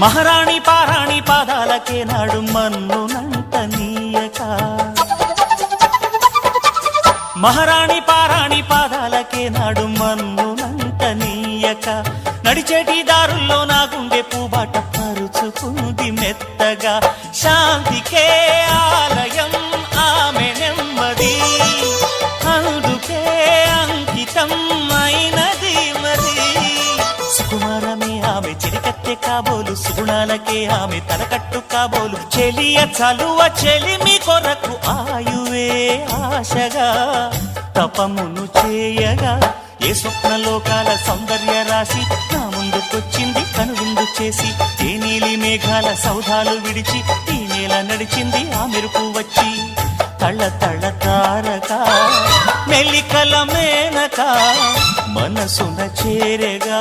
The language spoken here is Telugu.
మహారాణి పారాణి పాదాలకే నాడు మన్నునంట నీయక మహారాణి పారాణి పాదాలకే నాడు మన్నునంట నీయక నడిచేటి దారుల్లో నా గుండె పూబాట పరుచుకుంది మెత్తగా శాంతికే ఆలయం ఆమె నెమ్మది అందుకే అంకితం అయినది మది సుకుమారమే ఆమె చిరికత్తె కాబోలు సుగుణాలకే ఆమె తలకట్టు కాబోలు చెలియ చలువ చెలిమి కొరకు ఆయువే ఆశగా తపమును చేయగా ఏ స్వప్నలోకాల సౌందర్య రాశి నా ముందుకొచ్చింది కనువిందు చేసి ఏ నీలి మేఘాల సౌధాలు విడిచి ఈ నేల నడిచింది ఆ మెరుపు వచ్చి తళ్ళ తళ్ళ తారక మెల్లికల మేనక మనసున చేరగా